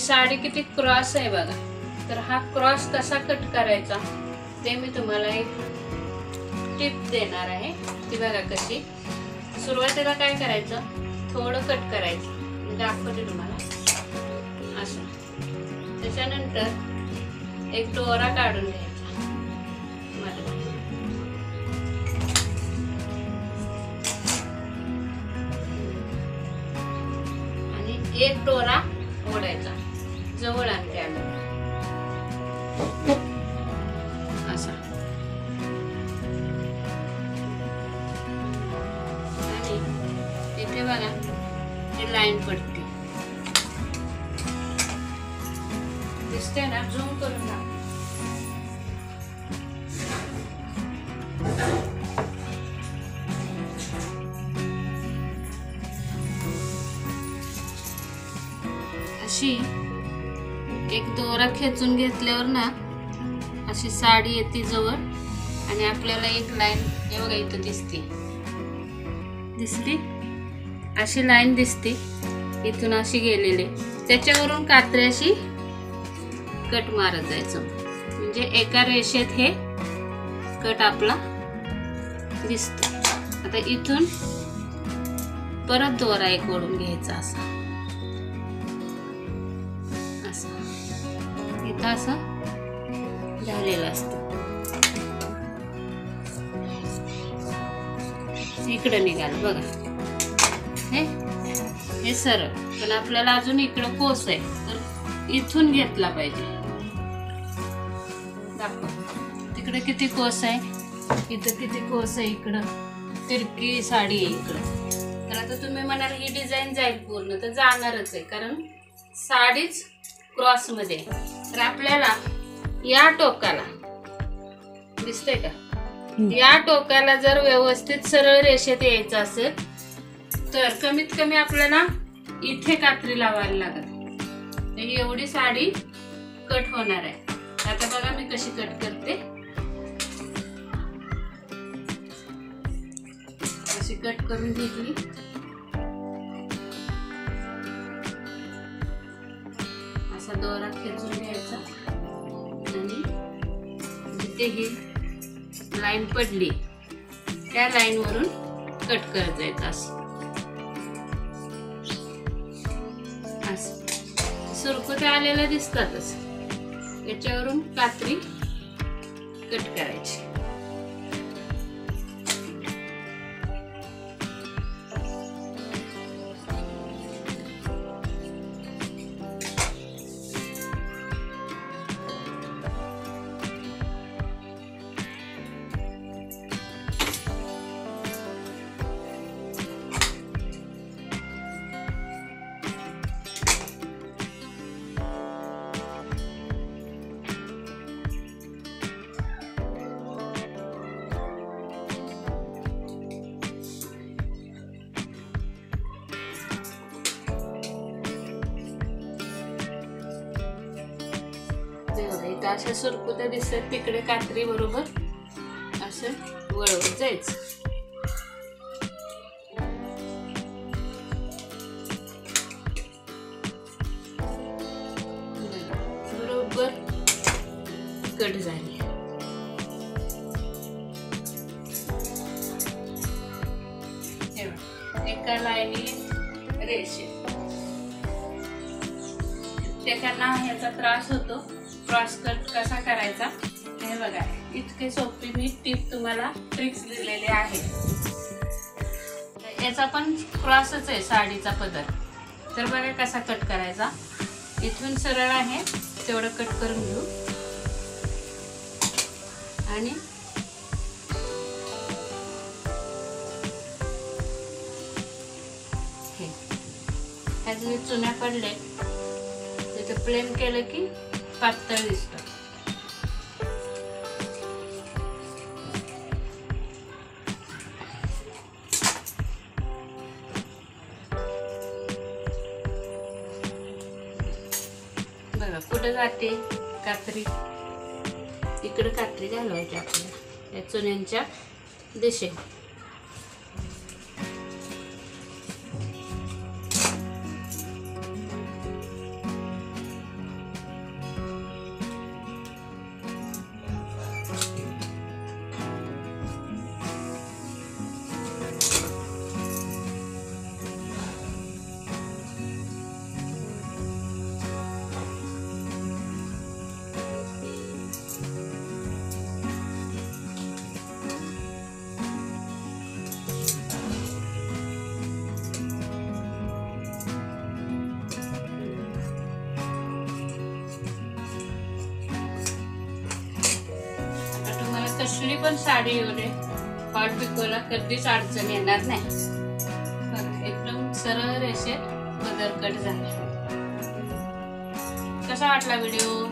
साडी किती क्रॉस आहे बघा. तर हा क्रॉस कसा कट करायचा ते मी तुम्हाला एक टिप देणार आहे. ती बघा कशी. सुरुवातीला काय करायचं, थोडं कट करायचं. मी दाखवते तुम्हाला असं. त्याच्यानंतर एक दोरा काढून घ्यायचा मध्ये. आणि एक दोरा ओढायचा, जवळ आणते आम्ही असा. आणि इथे बघा हे लाईन पडते, दिसते ना. झूम करून दाखव. अशी एक दोरा खेचून घेतल्यावर ना अशी साडी येते जवळ. आणि आपल्याला एक लाईन हे बघा इथं दिसते, अशी लाईन दिसते इथून अशी गेलेली. त्याच्यावरून कात्री अशी कट मारत जायचं, म्हणजे एका रेषेत हे कट आपला दिसतो. आता इथून परत दोरा एक ओढून घ्यायचा असा असा. इथं असं झालेलं असतं. इकडं निघालं बघा. हे सरळ, पण आपल्याला अजून इकडं कोस आहे, तर इथून घेतला पाहिजे. दाखव तिकडे किती कोस आहे, इथं किती कोस आहे. इकडं तिरकी साडी आहे इकडं. तर आता तुम्ही म्हणाल ही डिझाईन जाईल पूर्ण, तर जाणारच आहे, कारण साडीच क्रॉस मध्ये. तर आपल्याला या टोकाला दिसतंय का, या टोकाला जर व्यवस्थित सरळ रेषेत यायचं असेल तर कमीत कमी आपल्याला इथे कात्री लावायला लागत. एवढी साडी कट होणार आहे. आता बघा मी कशी कट करते. अशी कट करून घेतली. असा दोरा खेचून घ्यायचा आणि जिथे ही लाईन पडली त्या लाईन वरून कट करत जायचं. असं सुरकुत्या आलेल्या दिसतातच, याच्यावरून कात्री कट करायची. अशा सुरकुत्या दिसतात, तिकडे कात्री बरोबर असं वळवत जायचं. बरोबर कट झाली. एका लाईनी रेषे. त्याच्याना ह्याचा त्रास होतो, क्रॉस कट कसा करायचा हे बघा. इतके सोपी मी टिप तुम्हाला ट्रिक्स दिलेले आहे. याचा पण क्रॉसच आहे साडीचा पदर. तर बघा कसा कट करायचा. इथून सरळ आहे तेवढं कट करून घेऊ आणि ह्याचे चुन्या पडले तिथे प्लेन केलं की पातळ दिसतं. बघा कुठं जाते कात्री, इकडे कात्री घालवायची आपल्याला या चुन्यांच्या दिशेने. कसली पण साडी येऊ दे, हॉट पिकोला कधीच अडचण येणार नाही. एकदम सरळ रेषेत पदर कट झाला. कसा वाटला व्हिडिओ?